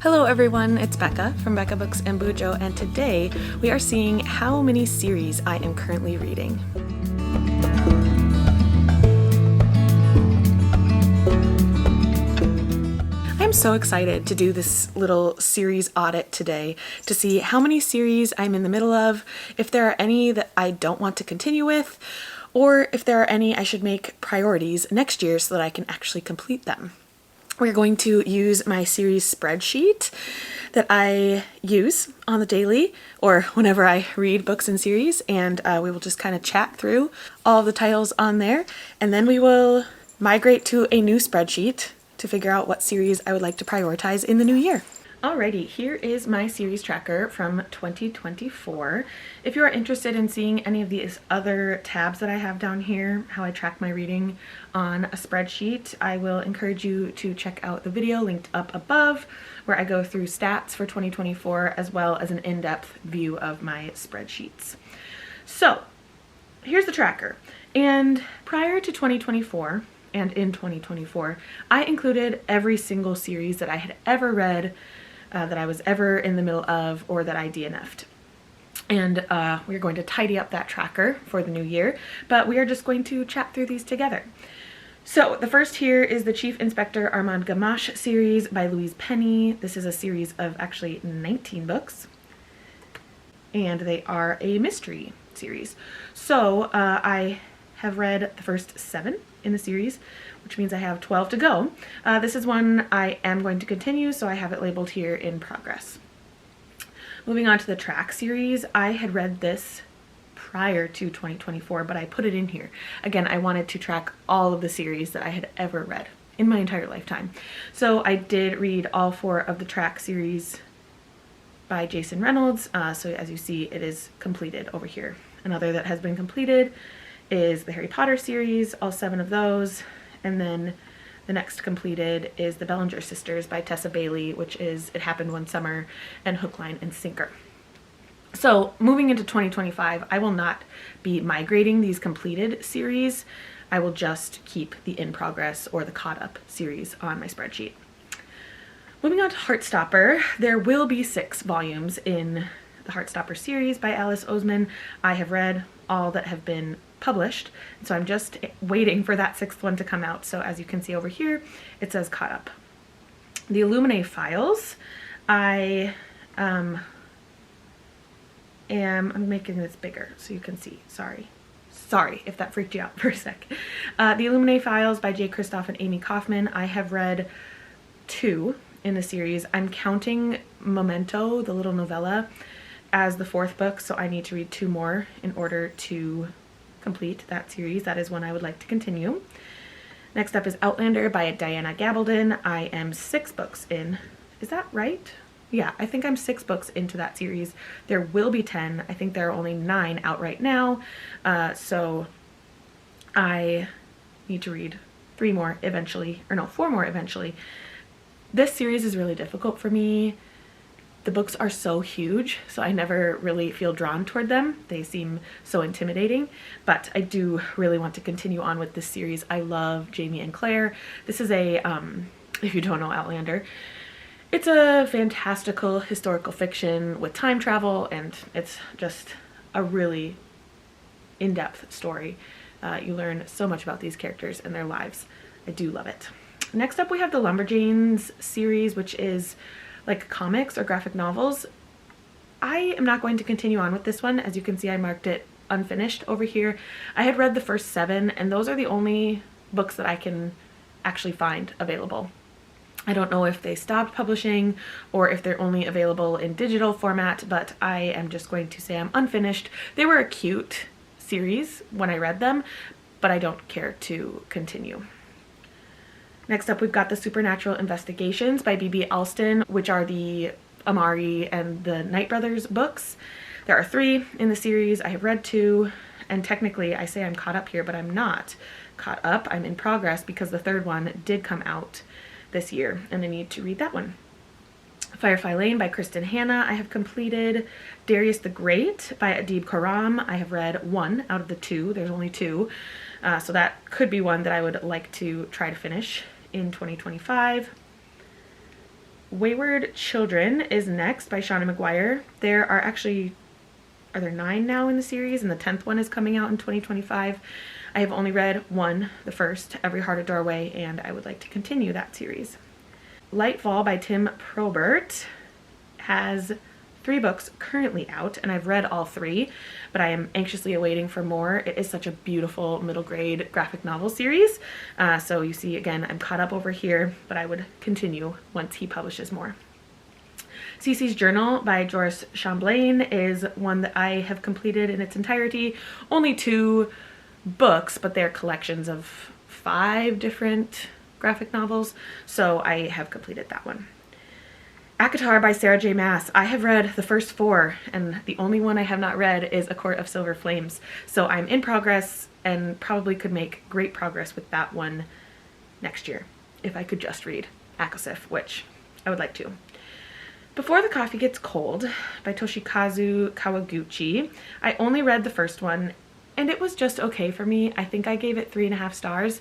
Hello everyone, it's Becca from BEKAHBOOKSANDBUJO, and today we are seeing how many series I am currently reading. I'm so excited to do this little series audit today to see how many series I'm in the middle of, if there are any that I don't want to continue with, or if there are any I should make priorities next year so that I can actually complete them. We're going to use my series spreadsheet that I use on the daily or whenever I read books in series, and we will just kind of chat through all of the titles on there, and then we will migrate to a new spreadsheet to figure out what series I would like to prioritize in the new year. Alrighty, here is my series tracker from 2024. If you are interested in seeing any of these other tabs that I have down here, how I track my reading on a spreadsheet, I will encourage you to check out the video linked up above where I go through stats for 2024 as well as an in-depth view of my spreadsheets. So here's the tracker, and prior to 2024 and in 2024, I included every single series that I had ever read, that I was ever in the middle of, or that I DNF'd. And we're going to tidy up that tracker for the new year, but we are just going to chat through these together. So the first here is the Chief Inspector Armand Gamache series by Louise Penny. This is a series of actually 19 books, and they are a mystery series. So I have read the first 7 in the series, which means I have 12 to go. This is one I am going to continue, so I have it labeled here in progress. Moving on to the track series, I had read this prior to 2024, but I put it in here. Again, I wanted to track all of the series that I had ever read in my entire lifetime. So I did read all 4 of the track series by Jason Reynolds. So as you see, it is completed over here. Another that has been completed is the Harry Potter series, all 7 of those. And then the next completed is the Bellinger Sisters by Tessa Bailey, which is It Happened One Summer and Hook, Line, and Sinker. So moving into 2025, I will not be migrating these completed series. I will just keep the in progress or the caught up series on my spreadsheet. Moving on to Heartstopper, there will be 6 volumes in the Heartstopper series by Alice Oseman. I have read all that have been published, so I'm just waiting for that 6th one to come out. So as you can see over here, it says caught up. The Illuminae Files, I'm making this bigger so you can see. Sorry if that freaked you out for a sec. The Illuminae Files by J. Kristoff and Amy Kaufman, I have read 2 in the series. I'm counting Memento, the little novella, as the 4th book, so I need to read 2 more in order to complete that series. That is one I would like to continue. Next up is Outlander by Diana Gabaldon. I am 6 books in. Is that right? Yeah, I think I'm 6 books into that series. There will be 10. I think there are only 9 out right now. So I need to read 3 more eventually, or no, 4 more eventually. This series is really difficult for me. The books are so huge, so I never really feel drawn toward them. They seem so intimidating, but I do really want to continue on with this series. I love Jamie and Claire. This is a, if you don't know Outlander, it's a fantastical historical fiction with time travel, and it's just a really in-depth story. You learn so much about these characters and their lives. I do love it. Next up, we have the Lumberjanes series, which is like comics or graphic novels. I am not going to continue on with this one. As you can see, I marked it unfinished over here. I had read the first 7, and those are the only books that I can actually find available. I don't know if they stopped publishing or if they're only available in digital format, but I am just going to say I'm unfinished. They were a cute series when I read them, but I don't care to continue. Next up, we've got the Supernatural Investigations by B.B. Alston, which are the Amari and the Knight Brothers books. There are 3 in the series. I have read 2, and technically I say I'm caught up here, but I'm not caught up. I'm in progress because the 3rd one did come out this year, and I need to read that one. Firefly Lane by Kristen Hanna, I have completed. Darius the Great by Adib Khorram, I have read 1 out of the 2. There's only 2, so that could be one that I would like to try to finish in 2025. Wayward Children is next by Shauna McGuire. There are actually, are there 9 now in the series, and the 10th one is coming out in 2025. I have only read one, the first, Every Heart a Doorway, and I would like to continue that series. Lightfall by Tim Probert has 3 books currently out, and I've read all 3, but I am anxiously awaiting for more. It is such a beautiful middle grade graphic novel series. So you see, again, I'm caught up over here, but I would continue once he publishes more. Cece's Journal by Joris Chamblain is one that I have completed in its entirety. Only 2 books, but they're collections of 5 different graphic novels, so I have completed that one. ACOTAR by Sarah J. Maas. I have read the first 4, and the only one I have not read is A Court of Silver Flames. So I'm in progress and probably could make great progress with that one next year if I could just read ACOSF, which I would like to. Before the Coffee Gets Cold by Toshikazu Kawaguchi. I only read the first one, and it was just okay for me. I think I gave it 3.5 stars.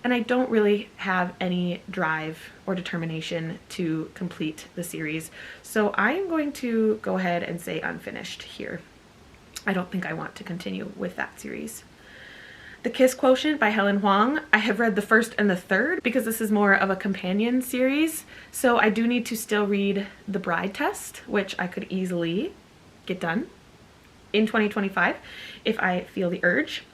And I don't really have any drive or determination to complete the series. So I am going to go ahead and say unfinished here. I don't think I want to continue with that series. The Kiss Quotient by Helen Huang. I have read the first and the third because this is more of a companion series. So I do need to still read The Bride Test, which I could easily get done in 2025 if I feel the urge.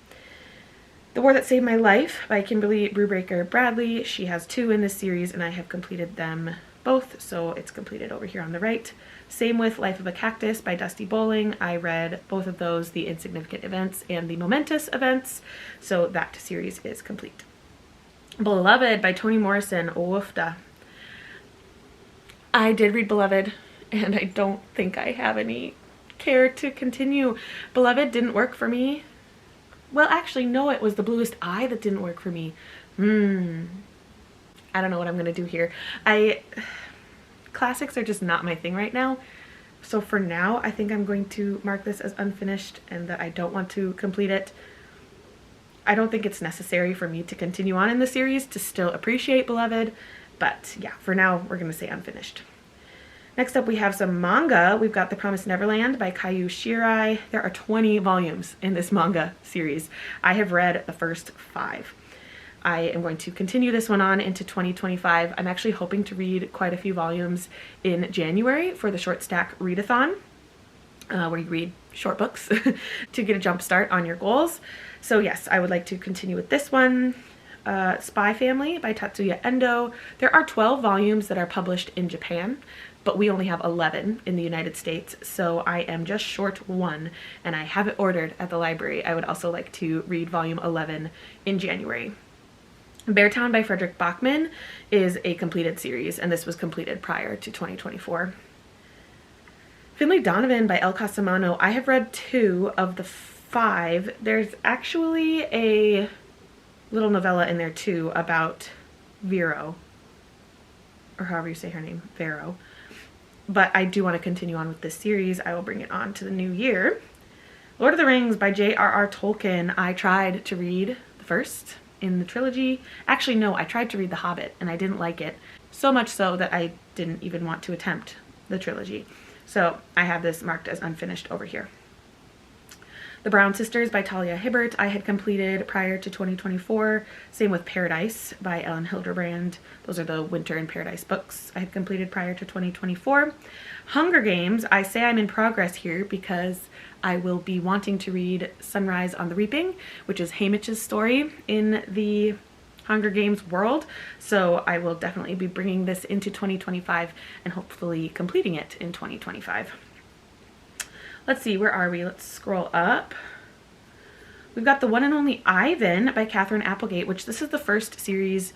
The War That Saved My Life by Kimberly Brubaker Bradley. She has 2 in this series, and I have completed them both, so it's completed over here on the right. Same with Life of a Cactus by Dusty Bowling. I read both of those, the Insignificant Events and the Momentous Events, so that series is complete. Beloved by Toni Morrison. Woofda. I did read Beloved, and I don't think I have any care to continue. Beloved didn't work for me. Well, actually, no, it was The Bluest Eye that didn't work for me. I don't know what I'm going to do here. Classics are just not my thing right now. So for now, I think I'm going to mark this as unfinished and that I don't want to complete it. I don't think it's necessary for me to continue on in the series to still appreciate Beloved. But yeah, for now, we're going to say unfinished. Next up, we have some manga. We've got The Promised Neverland by Kaiju Shirai. There are 20 volumes in this manga series. I have read the first 5. I am going to continue this one on into 2025. I'm actually hoping to read quite a few volumes in January for the Short Stack Readathon, where you read short books to get a jump start on your goals. So yes, I would like to continue with this one. Spy Family by Tatsuya Endo. There are 12 volumes that are published in Japan, but we only have 11 in the United States, so I am just short 1, and I have it ordered at the library. I would also like to read volume 11 in January. Beartown by Frederick Bachman is a completed series, and this was completed prior to 2024. Finley Donovan by El Casamano. I have read 2 of the 5. There's actually a little novella in there too about Vero, or however you say her name, Vero. But I do want to continue on with this series. I will bring it on to the new year. Lord of the Rings by J.R.R. Tolkien. I tried to read the first in the trilogy. Actually, no, I tried to read The Hobbit and I didn't like it. So much so that I didn't even want to attempt the trilogy. So I have this marked as unfinished over here. The Brown Sisters by Talia Hibbert I had completed prior to 2024. Same with Paradise by Ellen Hilderbrand. Those are the Winter in Paradise books I had completed prior to 2024. Hunger Games, I say I'm in progress here because I will be wanting to read Sunrise on the Reaping, which is Haymitch's story in the Hunger Games world. So I will definitely be bringing this into 2025 and hopefully completing it in 2025. Let's see, where are we? Let's scroll up. We've got The One and Only Ivan by Catherine Applegate, which this is the first series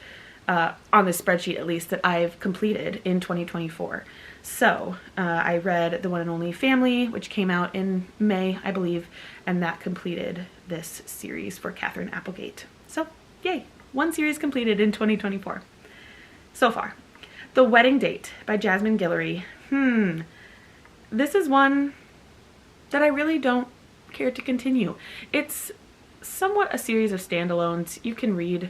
on this spreadsheet at least that I've completed in 2024. So I read The One and Only Family, which came out in May, I believe, and that completed this series for Catherine Applegate. So yay, 1 series completed in 2024 so far. The Wedding Date by Jasmine Guillory. This is one that I really don't care to continue. It's somewhat a series of standalones. You can read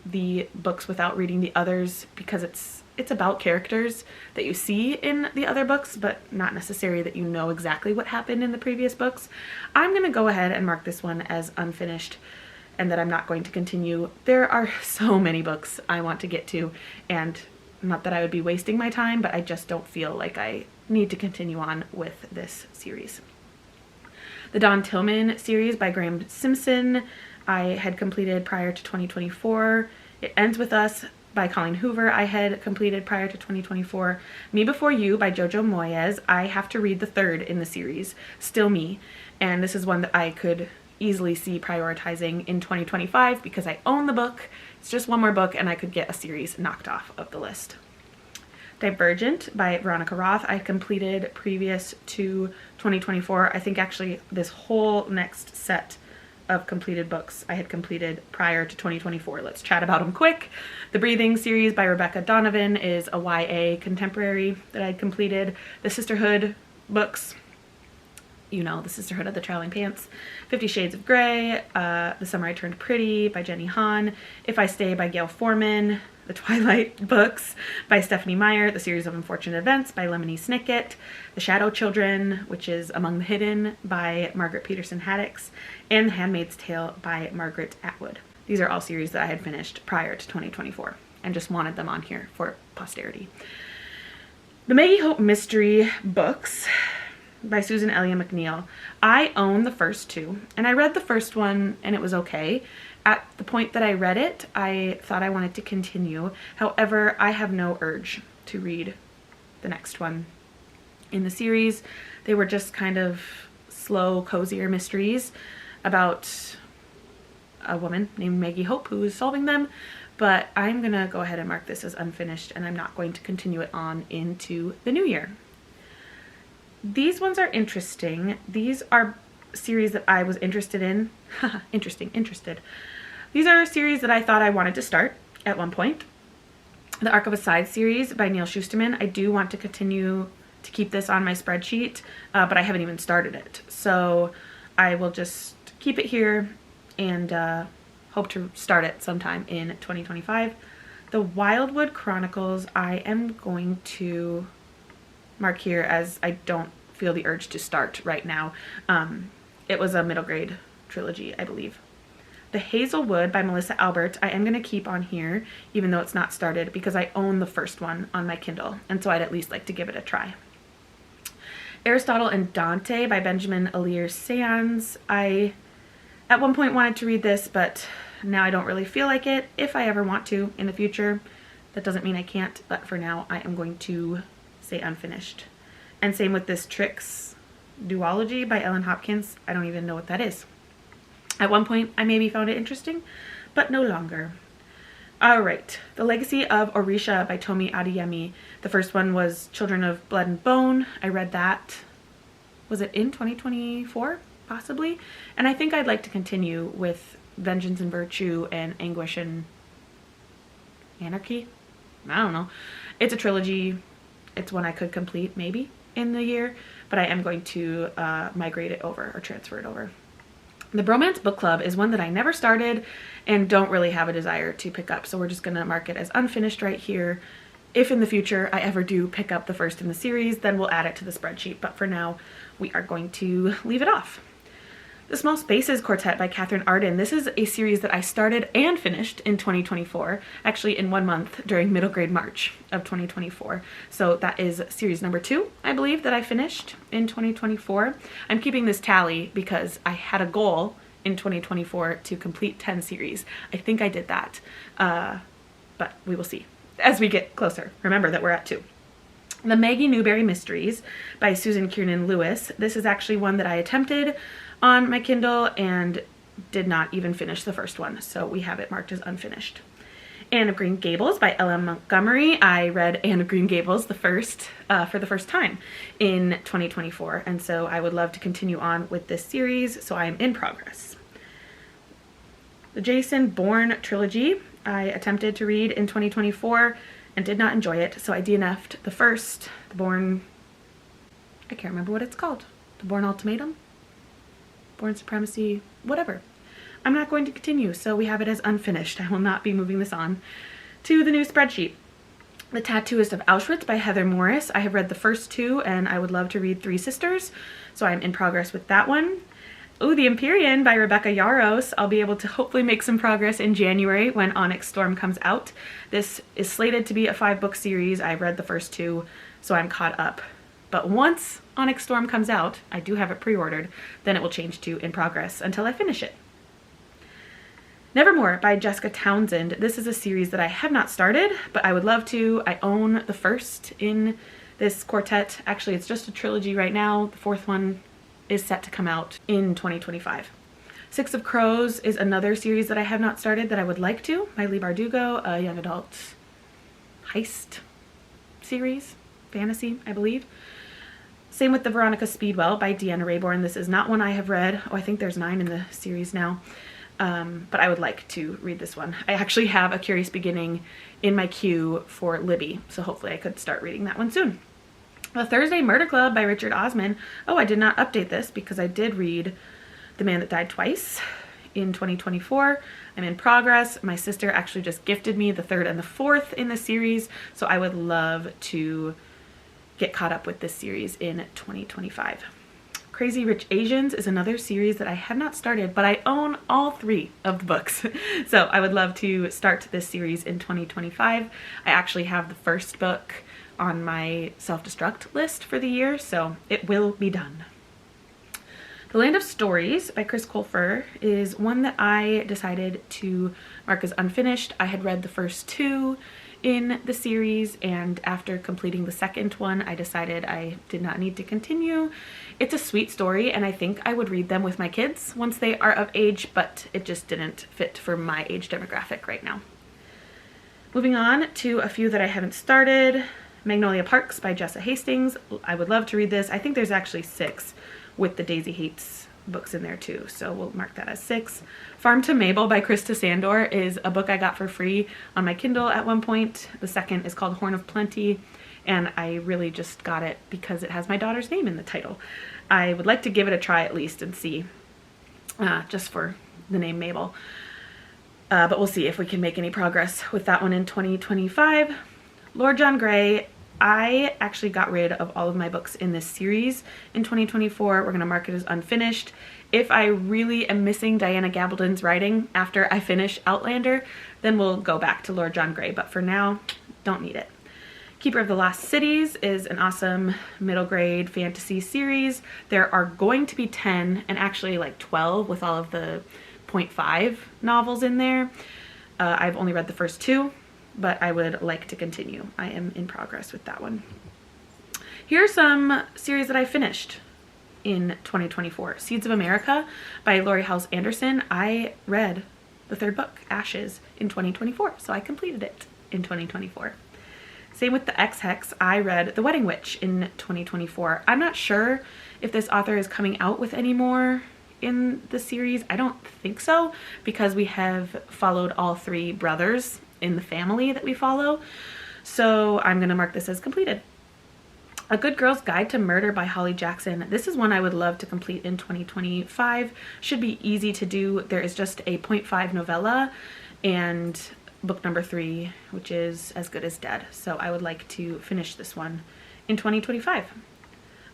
the books without reading the others because it's it's about characters that you see in the other books, but not necessarily that you know exactly what happened in the previous books. I'm going to go ahead and mark this one as unfinished and that I'm not going to continue. There are so many books I want to get to, and not that I would be wasting my time, but I just don't feel like I need to continue on with this series. The Don Tillman series by Graham Simpson I had completed prior to 2024. It Ends With Us by Colleen Hoover I had completed prior to 2024. Me Before You by Jojo Moyes. I have to read the third in the series, Still Me, and this is one that I could easily see prioritizing in 2025 because I own the book. It's just one more book and I could get a series knocked off of the list. Divergent by Veronica Roth I completed previous to 2024. I think actually this whole next set of completed books I had completed prior to 2024. Let's chat about them quick. The Breathing series by Rebecca Donovan is a YA contemporary that I'd completed. The Sisterhood books, you know, The Sisterhood of the Traveling Pants. 50 Shades of Grey, The Summer I Turned Pretty by Jenny Han. If I Stay by Gail Forman. The Twilight books by Stephanie Meyer. The Series of Unfortunate Events by Lemony Snicket. The Shadow Children, which is Among the Hidden by Margaret Peterson Haddix. And The Handmaid's Tale by Margaret Atwood. These are all series that I had finished prior to 2024 and just wanted them on here for posterity. The Maggie Hope Mystery books by Susan Elliott McNeil. I own the first two, and I read the first one and it was okay. At the point that I read it, I thought I wanted to continue. However, I have no urge to read the next one in the series. They were just kind of slow, cozier mysteries about a woman named Maggie Hope who is solving them. But I'm going to go ahead and mark this as unfinished, and I'm not going to continue it on into the new year. These ones are interesting. These are series that I was interested in. Interested. These are a series that I thought I wanted to start at one point. The Arc of a Side series by Neil Shusterman. I do want to continue to keep this on my spreadsheet, but I haven't even started it. So I will just keep it here and hope to start it sometime in 2025. The Wildwood Chronicles I am going to mark here as I don't feel the urge to start right now. It was a middle grade trilogy, I believe. The Hazelwood by Melissa Albert I am going to keep on here, even though it's not started, because I own the first one on my Kindle, and so I'd at least like to give it a try. Aristotle and Dante by Benjamin Alir Sands. I at one point wanted to read this, but now I don't really feel like it. If I ever want to in the future, that doesn't mean I can't, but for now I am going to say unfinished. And same with this Tricks Duology by Ellen Hopkins. I don't even know what that is. At one point, I maybe found it interesting, but no longer. All right, The Legacy of Orisha by Tomi Adeyemi. The first one was Children of Blood and Bone. I read that, was it in 2024, possibly? And I think I'd like to continue with Vengeance and Virtue and Anguish and Anarchy. I don't know. It's a trilogy. It's one I could complete maybe in the year, but I am going to migrate it over or transfer it over. The Bromance Book Club is one that I never started and don't really have a desire to pick up, so we're just going to mark it as unfinished right here. If in the future I ever do pick up the first in the series, then we'll add it to the spreadsheet, but for now we are going to leave it off. The Small Spaces Quartet by Catherine Arden. This is a series that I started and finished in 2024, actually in 1 month during middle grade March of 2024. So that is series number 2, I believe, that I finished in 2024. I'm keeping this tally because I had a goal in 2024 to complete 10 series. I think I did that, but we will see as we get closer. Remember that we're at 2. The Maggie Newberry Mysteries by Susan Kiernan Lewis. This is actually one that I attempted on my Kindle and did not even finish the first one, so we have it marked as unfinished. Anne of Green Gables by L.M. Montgomery. I read Anne of Green Gables for the first time in 2024, and so I would love to continue on with this series, so I am in progress. The Jason Bourne trilogy I attempted to read in 2024 and did not enjoy it, so I DNF'd the first, the Bourne, I can't remember what it's called, the Bourne Ultimatum? Bourne Supremacy, whatever. I'm not going to continue, so we have it as unfinished. I will not be moving this on to the new spreadsheet. The Tattooist of Auschwitz by Heather Morris. I have read the first two and I would love to read Three Sisters, so I'm in progress with that one. Oh, The Empyrean by Rebecca Yarros. I'll be able to hopefully make some progress in January when Onyx Storm comes out. This is slated to be a 5-book series. I've read the first two, so I'm caught up. But once Onyx Storm comes out, I do have it pre-ordered, then it will change to in progress until I finish it. Nevermore by Jessica Townsend. This is a series that I have not started, but I would love to. I own the first in this quartet. Actually, it's just a trilogy right now. The fourth one is set to come out in 2025. Six of Crows is another series that I have not started that I would like to, by Leigh Bardugo, a young adult heist series, fantasy, I believe. Same with The Veronica Speedwell by Deanna Raybourn. This is not one I have read. Oh, I think there's 9 in the series now. But I would like to read this one. I actually have A Curious Beginning in my queue for Libby, so hopefully I could start reading that one soon. The Thursday Murder Club by Richard Osman. Oh, I did not update this because I did read The Man That Died Twice in 2024. I'm in progress. My sister actually just gifted me the 3rd and the 4th in the series, so I would love to get caught up with this series in 2025. Crazy Rich Asians is another series that I have not started, but I own all 3 of the books. So I would love to start this series in 2025. I actually have the first book on my self-destruct list for the year, so it will be done. The Land of Stories by Chris Colfer is one that I decided to mark as unfinished. I had read the first 2 in the series, and after completing the second one, I decided I did not need to continue. It's a sweet story, and I think I would read them with my kids once they are of age, but it just didn't fit for my age demographic right now. Moving on to a few that I haven't started. Magnolia Parks by Jessa Hastings. I would love to read this. I think there's actually 6 with the Daisy Hates books in there too, so we'll mark that as 6. Farm to Mabel by Krista Sandor is a book I got for free on my Kindle at one point. The second is called Horn of Plenty, and I really just got it because it has my daughter's name in the title. I would like to give it a try at least and see, just for the name Mabel. But we'll see if we can make any progress with that one in 2025. Lord John Grey. I actually got rid of all of my books in this series in 2024. We're going to mark it as unfinished. If I really am missing Diana Gabaldon's writing after I finish Outlander, then we'll go back to Lord John Grey. But for now, don't need it. Keeper of the Lost Cities is an awesome middle grade fantasy series. There are going to be 10 and actually like 12 with all of the 0.5 novels in there. I've only read the first 2. But I would like to continue. I am in progress with that one. Here are some series that I finished in 2024. Seeds of America by Laurie Halse Anderson. I read the 3rd book, Ashes, in 2024, so I completed it in 2024. Same with the Ex-Hex. I read The Wedding Witch in 2024. I'm not sure if this author is coming out with any more in the series. I don't think so, because we have followed all 3 brothers in the family that we follow. So I'm going to mark this as completed. A Good Girl's Guide to Murder by Holly Jackson. This is one I would love to complete in 2025. Should be easy to do. There is just a 0.5 novella and book number 3, which is As Good as Dead. So I would like to finish this one in 2025.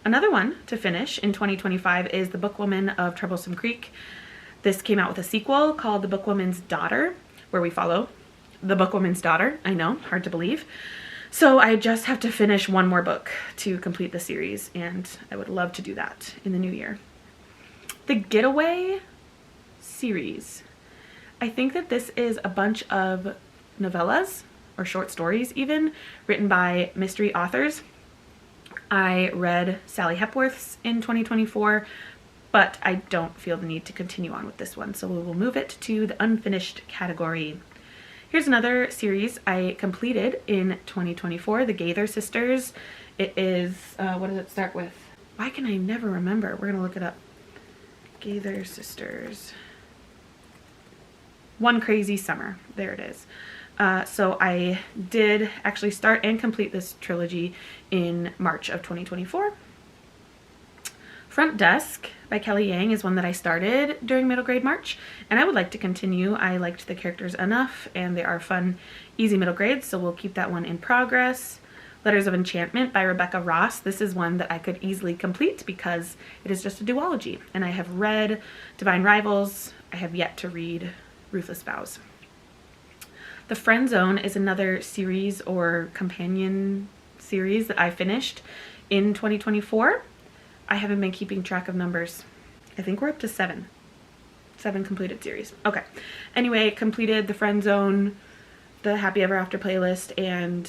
Another one to finish in 2025 is The Bookwoman of Troublesome Creek. This came out with a sequel called The Bookwoman's Daughter, where we follow the Bookwoman's daughter. I know, hard to believe. So I just have to finish one more book to complete the series, and I would love to do that in the new year. The Getaway series. I think that this is a bunch of novellas, or short stories even, written by mystery authors. I read Sally Hepworth's in 2024, but I don't feel the need to continue on with this one, so we will move it to the unfinished category. Here's another series I completed in 2024, The Gaither Sisters. It is, what does it start with? Why can I never remember? We're going to look it up. Gaither Sisters. One Crazy Summer. There it is. So I did actually start and complete this trilogy in March of 2024. Front Desk by Kelly Yang is one that I started during middle grade March, and I would like to continue. I liked the characters enough, and they are fun, easy middle grades, so we'll keep that one in progress. Letters of Enchantment by Rebecca Ross. This is one that I could easily complete because it is just a duology, and I have read Divine Rivals. I have yet to read Ruthless Vows. The Friend Zone is another series or companion series that I finished in 2024. I haven't been keeping track of numbers. I think we're up to 7 completed series. Okay. Anyway, completed The Friend Zone, the Happy Ever After playlist, and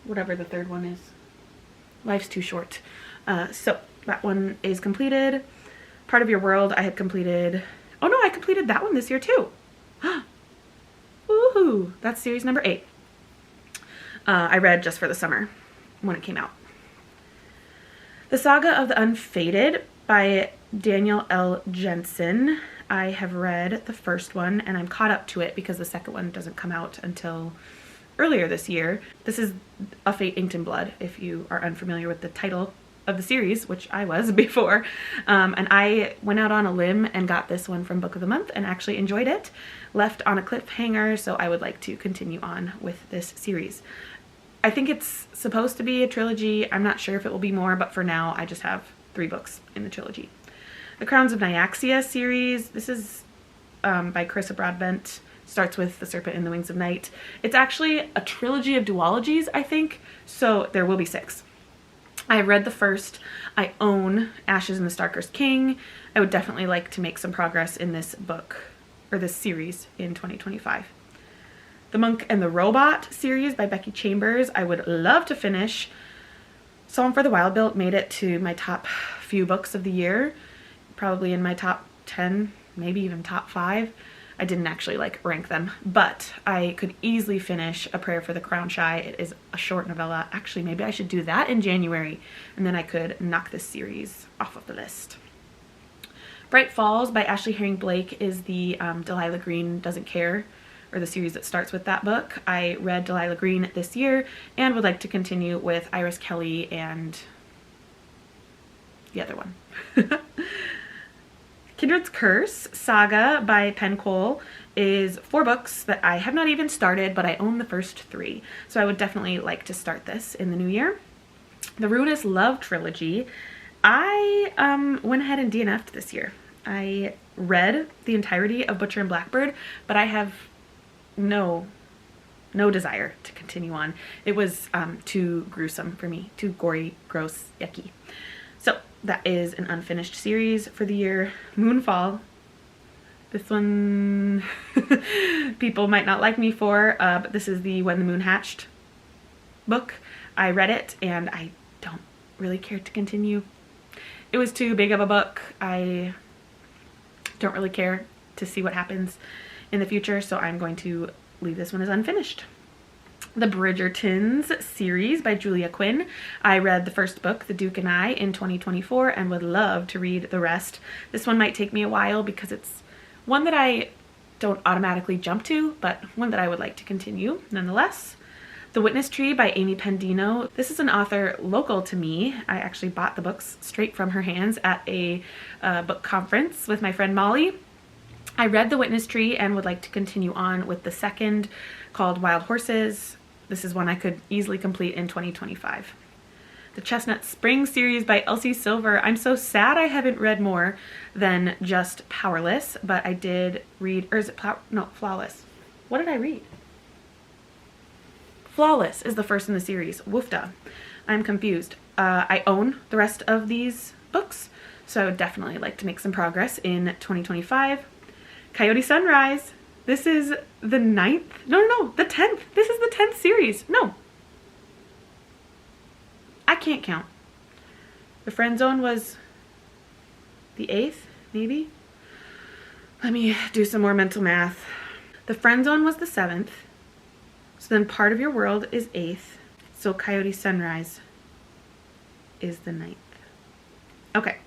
whatever the third one is. Life's Too Short. So that one is completed. Part of Your World I had completed. Oh no, I completed that one this year too. Woohoo! That's series number 8. I read just for the summer when it came out. The Saga of the Unfated by Daniel L. Jensen. I have read the first one and I'm caught up to it because the second one doesn't come out until earlier this year. This is A Fate Inked in Blood, if you are unfamiliar with the title of the series, which I was before. And I went out on a limb and got this one from Book of the Month and actually enjoyed it. Left on a cliffhanger, so I would like to continue on with this series. I think it's supposed to be a trilogy. I'm not sure if it will be more, but for now I just have 3 books in the trilogy. The Crowns of Nyaxia series. This is by Carissa Broadbent. Starts with The Serpent and the Wings of Night. It's actually a trilogy of duologies, I think, so there will be 6. I have read the first. I own Ashes and the Starker's King. I would definitely like to make some progress in this book, or this series, in 2025. The Monk and the Robot series by Becky Chambers. I would love to finish. Psalm for the Wild Built made it to my top few books of the year. Probably in my top 10, maybe even top 5. I didn't actually rank them, but I could easily finish A Prayer for the Crown Shy. It is a short novella. Actually, maybe I should do that in January, and then I could knock this series off of the list. Bright Falls by Ashley Herring Blake is the Delilah Green Doesn't Care, or the series that starts with that book. I read Delilah Green this year and would like to continue with Iris Kelly and the other one. Kindred's Curse Saga by Pango is 4 books that I have not even started, but I own the first 3. So I would definitely like to start this in the new year. The Ruinous Love Trilogy. I went ahead and DNF'd this year. I read the entirety of Butcher and Blackbird, but I have no desire to continue on. It was too gruesome for me, too gory, gross, yucky. So that is an unfinished series for the year. Moonfall. This one people might not like me for, but this is the When the Moon Hatched book. I read it and I don't really care to continue. It was too big of a book. I don't really care to see what happens in the future, so I'm going to leave this one as unfinished. The Bridgertons series by Julia Quinn. I read the first book, The Duke and I, in 2024 and would love to read the rest. This one might take me a while because it's one that I don't automatically jump to, but one that I would like to continue nonetheless. The Witness Tree by Amy Pendino. This is an author local to me. I actually bought the books straight from her hands at a book conference with my friend Molly. I read The Witness Tree and would like to continue on with the second, called Wild Horses. This is one I could easily complete in 2025. The Chestnut Spring series by Elsie Silver. I'm so sad I haven't read more than just Powerless, but I did read, or is it Flawless? What did I read? Flawless is the first in the series. Woofda. I'm confused. I own the rest of these books, so I would definitely like to make some progress in 2025. Coyote Sunrise. This is the 9th? No, the 10th. This is the 10th series. No. I can't count. The Friend Zone was the 8th, maybe? Let me do some more mental math. The Friend Zone was the 7th. So then Part of Your World is 8th. So Coyote Sunrise is the 9th. Okay.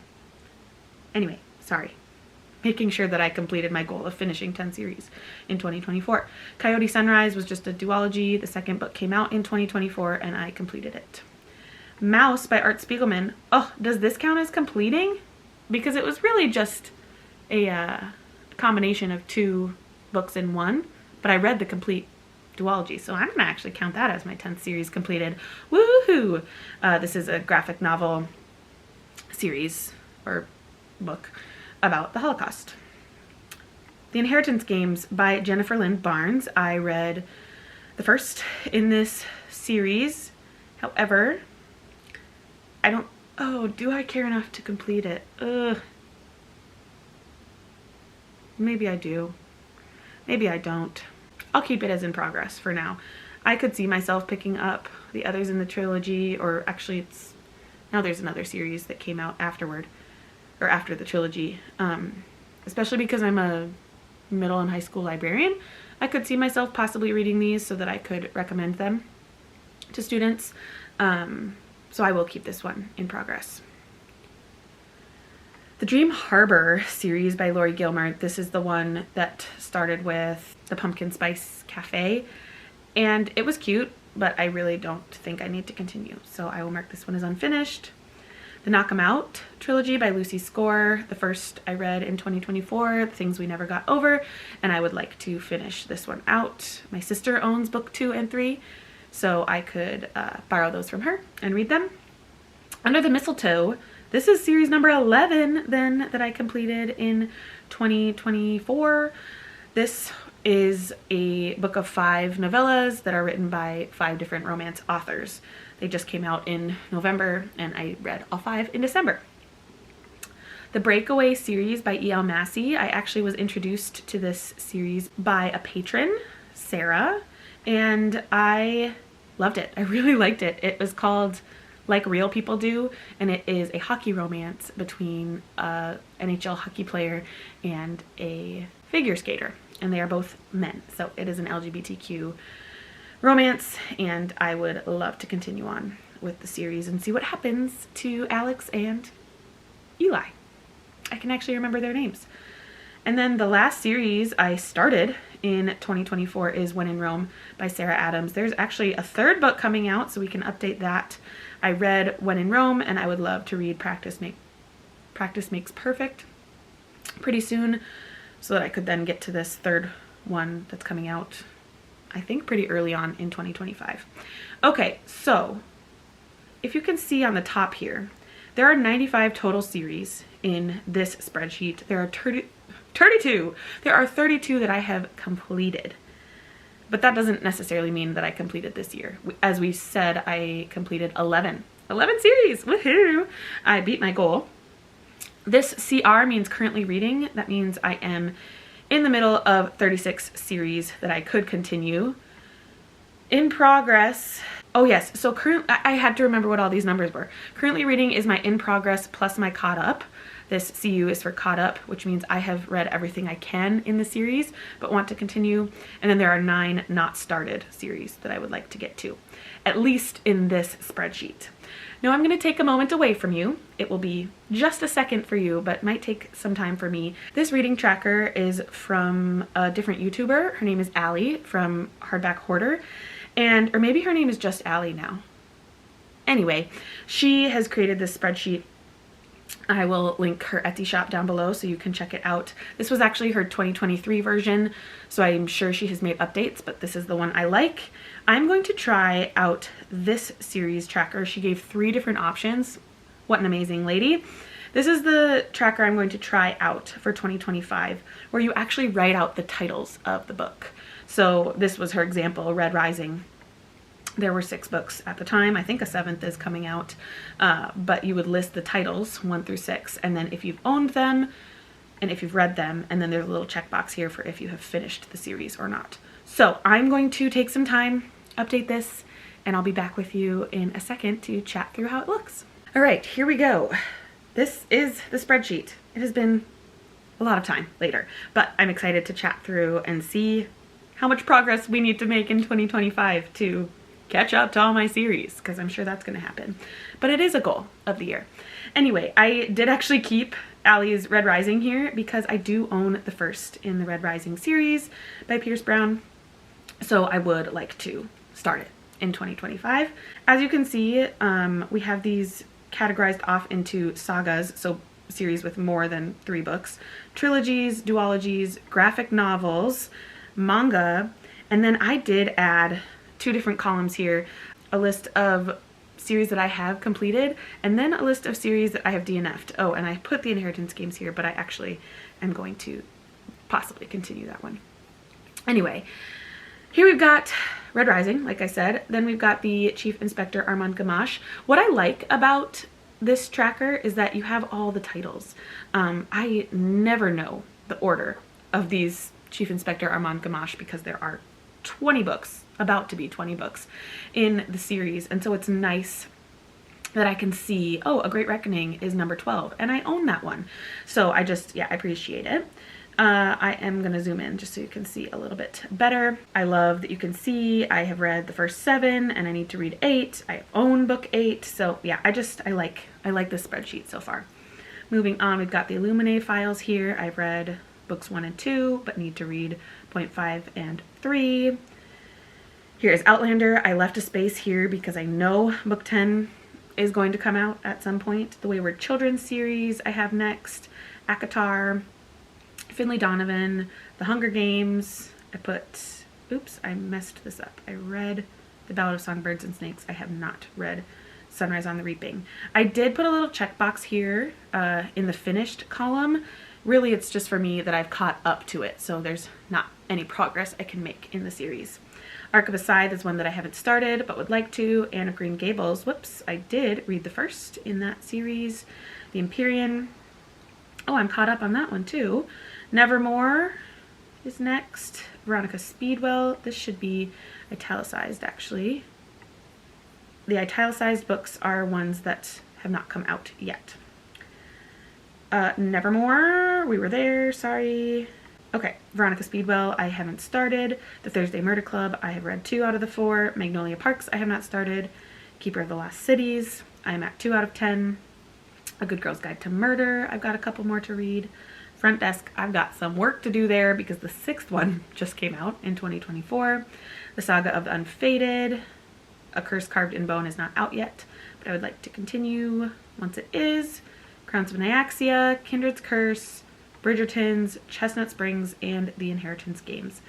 Anyway, sorry. Making sure that I completed my goal of finishing 10 series in 2024. Coyote Sunrise was just a duology. The second book came out in 2024 and I completed it. Mouse by Art Spiegelman. Oh, does this count as completing? Because it was really just a combination of 2 books in one, but I read the complete duology, so I'm gonna actually count that as my 10th series completed. Woohoo! This is a graphic novel series or book about the Holocaust. The Inheritance Games by Jennifer Lynn Barnes. I read the first in this series. However, I don't, oh, do I care enough to complete it? Ugh. Maybe I do. Maybe I don't. I'll keep it as in progress for now. I could see myself picking up the others in the trilogy, or actually it's, now there's another series that came out afterward, or after the trilogy. Especially because I'm a middle and high school librarian, I could see myself possibly reading these so that I could recommend them to students. So I will keep this one in progress. The Dream Harbor series by Lori Gilmer. This is the one that started with the Pumpkin Spice Cafe, and it was cute, but I really don't think I need to continue, so I will mark this one as unfinished. The Knock 'Em Out trilogy by Lucy Score. The first I read in 2024, Things We Never Got Over, and I would like to finish this one out. My sister owns book 2 and 3, so I could borrow those from her and read them. Under the Mistletoe. This is series number 11 then that I completed in 2024. This is a book of 5 novellas that are written by 5 different romance authors. They just came out in November and I read all 5 in December. The Breakaway series by E.L. Massey. I actually was introduced to this series by a patron, Sarah, and I loved it. I really liked it. It was called Like Real People Do, and it is a hockey romance between a NHL hockey player and a figure skater, and they are both men, so it is an LGBTQ romance, and I would love to continue on with the series and see what happens to Alex and Eli. I can actually remember their names. And then the last series I started in 2024 is When in Rome by Sarah Adams. There's actually a 3rd book coming out, so we can update that. I read When in Rome, and I would love to read Practice Makes Perfect pretty soon, so that I could then get to this 3rd one that's coming out, I think, pretty early on in 2025. Okay, so if you can see on the top here, there are 95 total series in this spreadsheet. There are 32. There are 32 that I have completed. But that doesn't necessarily mean that I completed this year. As we said, I completed 11 series. Woohoo! I beat my goal. This CR means currently reading. That means I am in the middle of 36 series that I could continue. In progress. Oh yes, so I had to remember what all these numbers were. Currently reading is my in progress plus my caught up. This CU is for caught up, which means I have read everything I can in the series, but want to continue. And then there are 9 not started series that I would like to get to, at least in this spreadsheet. Now I'm going to take a moment away from you. It will be just a second for you, but might take some time for me. This reading tracker is from a different YouTuber. Her name is Allie from Hardback Hoarder, or maybe her name is just Allie now. Anyway, she has created this spreadsheet. I will link her Etsy shop down below so you can check it out. This was actually her 2023 version, so I'm sure she has made updates, but this is the one I like. I'm going to try out this series tracker. She gave 3 different options. What an amazing lady. This is the tracker I'm going to try out for 2025, where you actually write out the titles of the book. So this was her example, Red Rising. There were 6 books at the time. I think a 7th is coming out, but you would list the titles 1 through 6, and then if you've owned them and if you've read them, and then there's a little checkbox here for if you have finished the series or not. So I'm going to take some time, update this, and I'll be back with you in a second to chat through how it looks. All right, here we go. This is the spreadsheet. It has been a lot of time later, but I'm excited to chat through and see how much progress we need to make in 2025 to catch up to all my series, because I'm sure that's going to happen. But it is a goal of the year. Anyway, I did actually keep Allie's Red Rising here because I do own the first in the Red Rising series by Pierce Brown, so I would like to start it in 2025. As you can see, we have these categorized off into sagas, so series with more than 3 books, trilogies, duologies, graphic novels, manga, and then I did add 2 different columns here, a list of series that I have completed, and then a list of series that I have DNF'd. Oh, and I put the Inheritance games here, but I actually am going to possibly continue that one. Anyway, here we've got Red Rising, like I said. Then we've got the Chief Inspector Armand Gamache. What I like about this tracker is that you have all the titles. I never know the order of these Chief Inspector Armand Gamache because there are 20 books, about to be 20 books in the series, and so it's nice that I can see, oh, A Great Reckoning is number 12, and I own that one. So I just, yeah, I appreciate it. I am going to zoom in just so you can see a little bit better. I love that you can see I have read the first 7 and I need to read 8. I own book 8. So yeah, I like this spreadsheet so far. Moving on, we've got the Illuminae files here. I've read books 1 and 2, but need to read 0.5 and 3. Here's Outlander. I left a space here because I know book 10 is going to come out at some point. The Wayward Children series I have next. ACOTAR. Finley Donovan, The Hunger Games. I put, oops, I messed this up. I read The Ballad of Songbirds and Snakes. I have not read Sunrise on the Reaping. I did put a little checkbox here in the finished column. Really, it's just for me that I've caught up to it, so there's not any progress I can make in the series. Arc of a Scythe is one that I haven't started but would like to. Anne of Green Gables, whoops, I did read the first in that series. The Empyrean, oh, I'm caught up on that one too. Nevermore is next. Veronica Speedwell. This should be italicized, actually. The italicized books are ones that have not come out yet. Nevermore, we were there, sorry. Okay, Veronica Speedwell, I haven't started. The Thursday Murder Club, I have read 2 out of the 4. Magnolia Parks, I have not started. Keeper of the Lost Cities, I am at 2 out of 10. A Good Girl's Guide to Murder, I've got a couple more to read. Front Desk, I've got some work to do there because the 6th one just came out in 2024. The Saga of the Unfated, A Curse Carved in Bone is not out yet, but I would like to continue once it is. Crowns of Nyaxia, Kindred's Curse, Bridgerton's, Chestnut Springs, and the Inheritance games.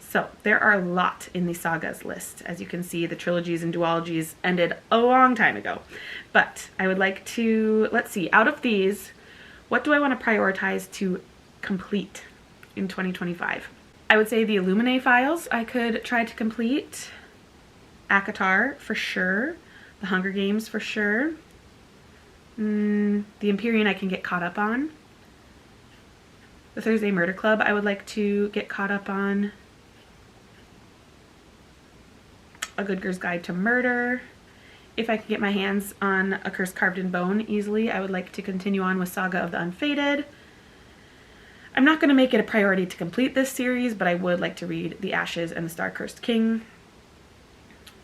So there are a lot in the sagas list. As you can see, the trilogies and duologies ended a long time ago. But I would like to, let's see, out of these, what do I want to prioritize to complete in 2025? I would say the Illuminae files I could try to complete. ACOTAR for sure. The Hunger Games for sure. The Empyrean I can get caught up on. The Thursday Murder Club I would like to get caught up on. A Good Girl's Guide to Murder. If I can get my hands on A Curse Carved in Bone easily, I would like to continue on with Saga of the Unfated. I'm not going to make it a priority to complete this series, but I would like to read The Ashes and the Star-Cursed King.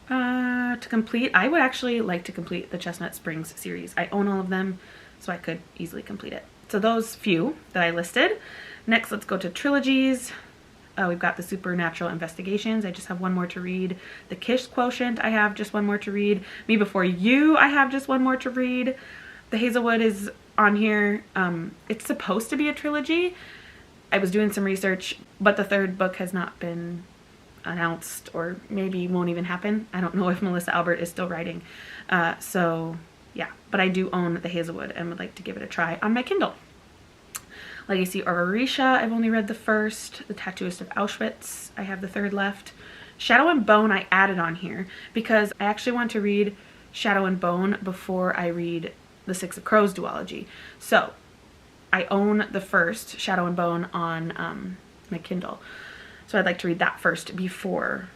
To complete, I would actually like to complete the Chestnut Springs series. I own all of them, so I could easily complete it. So those few that I listed. Next, let's go to trilogies. We've got the Supernatural Investigations. I just have one more to read. The Kish Quotient, I have just one more to read. Me Before You, I have just one more to read. The Hazelwood is on here. It's supposed to be a trilogy. I was doing some research, but the 3rd book has not been announced, or maybe won't even happen. I don't know if Melissa Albert is still writing. So yeah, but I do own the Hazelwood and would like to give it a try on my Kindle. Legacy of Orisha, I've only read the 1st. The Tattooist of Auschwitz, I have the 3rd left. Shadow and Bone I added on here because I actually want to read Shadow and Bone before I read the Six of Crows duology. So I own the 1st, Shadow and Bone, on my Kindle. So I'd like to read that first before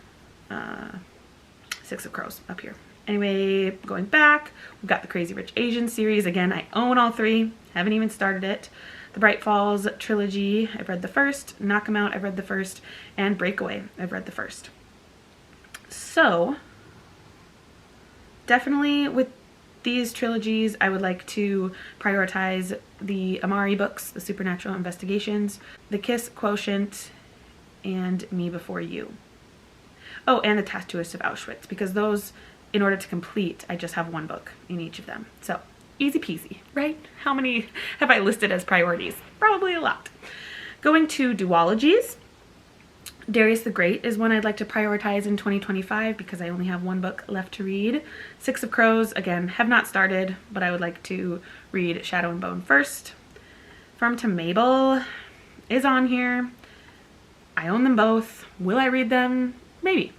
Six of Crows up here. Anyway, going back, we've got the Crazy Rich Asian series. Again, I own all 3, haven't even started it. The Bright Falls trilogy, I've read the 1st. Knock 'em Out, I've read the 1st. And Breakaway, I've read the 1st. So, definitely with these trilogies, I would like to prioritize the Amari books, the Supernatural Investigations, the Kiss Quotient, and Me Before You. Oh, and the Tattooist of Auschwitz, because those, in order to complete, I just have one book in each of them. So easy peasy, right? How many have I listed as priorities? Probably a lot. Going to duologies. Darius the Great is one I'd like to prioritize in 2025 because I only have one book left to read. Six of Crows, again, have not started, but I would like to read Shadow and Bone first. Farm to Mabel is on here. I own them both. Will I read them? Maybe.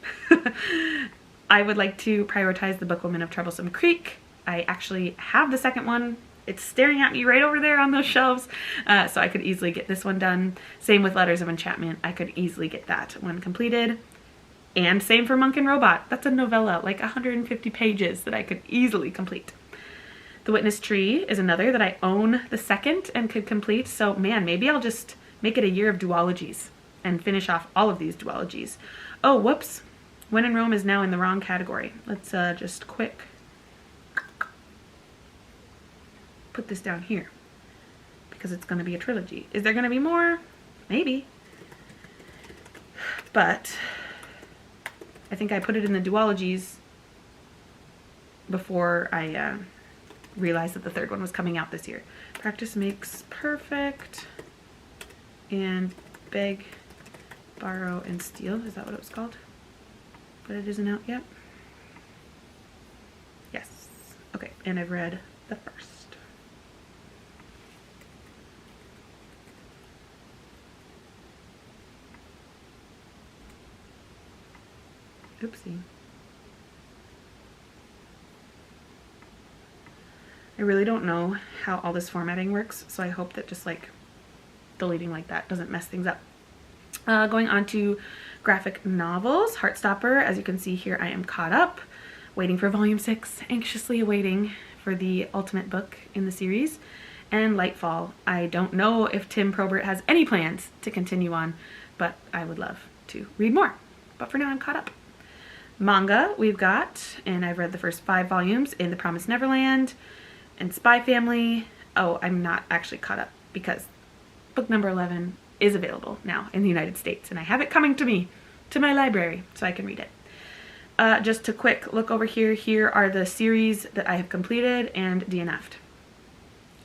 I would like to prioritize The Bookwoman of Troublesome Creek. I actually have the second one. It's staring at me right over there on those shelves, so I could easily get this one done. Same with Letters of Enchantment. I could easily get that one completed. And same for Monk and Robot. That's a novella, like 150 pages that I could easily complete. The Witness Tree is another that I own the second and could complete. So man, maybe I'll just make it a year of duologies and finish off all of these duologies. Oh, whoops. When in Rome is now in the wrong category. Let's just quick put this down here because it's going to be a trilogy. Is there going to be more? Maybe. But I think I put it in the duologies before I realized that the third one was coming out this year. Practice Makes Perfect and Beg, Borrow, and Steal. Is that what it was called? But it isn't out yet. Yes. Okay, and I've read the first. Oopsie. I really don't know how all this formatting works, so I hope that just like deleting like that doesn't mess things up. Going on to graphic novels, Heartstopper. As you can see here, I am caught up, waiting for volume 6, anxiously awaiting for the ultimate book in the series. And Lightfall. I don't know if Tim Probert has any plans to continue on, but I would love to read more. But for now, I'm caught up. Manga we've got, and I've read the first 5 volumes in The Promised Neverland and Spy Family. Oh, I'm not actually caught up because book number 11 is available now in the United States, and I have it coming to me, to my library, so I can read it. Just a quick look over here. Here are the series that I have completed and DNF'd.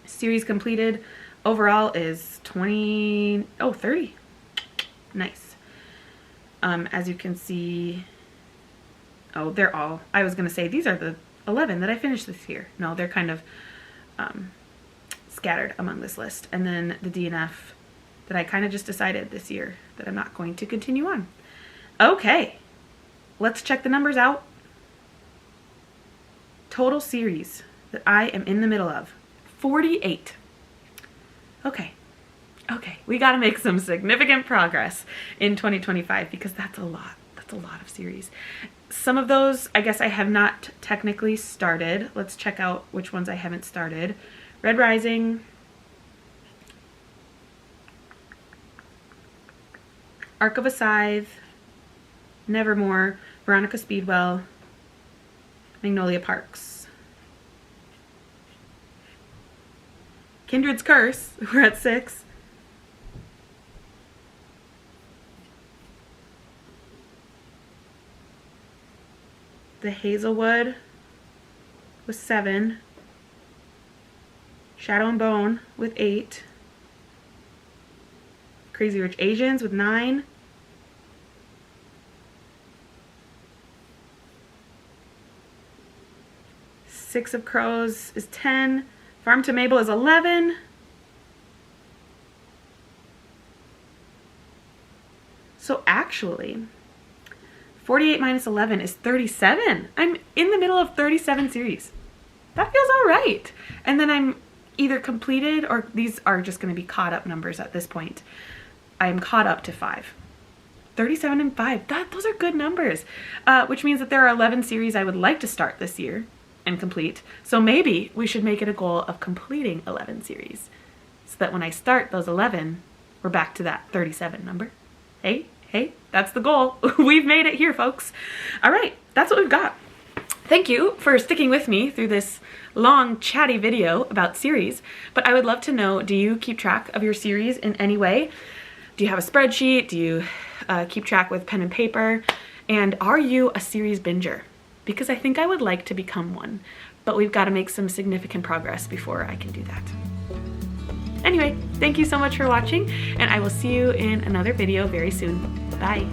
Series completed overall is 30. Nice. As you can see, oh, they're all, I was going to say these are the 11 that I finished this year. No, they're kind of scattered among this list. And then the DNF that I kind of just decided this year that I'm not going to continue on. Okay, let's check the numbers out. Total series that I am in the middle of, 48. Okay, we got to make some significant progress in 2025 because that's a lot. That's a lot of series. Some of those, I guess I have not technically started. Let's check out which ones I haven't started. Red Rising, Arc of a Scythe, Nevermore, Veronica Speedwell, Magnolia Parks. Kindred's Curse, we're at 6. The Hazelwood with 7. Shadow and Bone with 8. Crazy Rich Asians with 9. Six of Crows is 10. Farm to Mabel is 11. So actually, 48 minus 11 is 37. I'm in the middle of 37 series. That feels all right. And then I'm either completed or these are just going to be caught up numbers at this point. I'm caught up to 5. 37 and 5. Those are good numbers, which means that there are 11 series I would like to start this year and complete. So maybe we should make it a goal of completing 11 series so that when I start those 11, we're back to that 37 number. Hey, that's the goal. We've made it here, folks. All right, that's what we've got. Thank you for sticking with me through this long chatty video about series, but I would love to know, do you keep track of your series in any way? Do you have a spreadsheet? Do you keep track with pen and paper? And are you a series binger? Because I think I would like to become one, but we've got to make some significant progress before I can do that. Anyway, thank you so much for watching, and I will see you in another video very soon. Bye.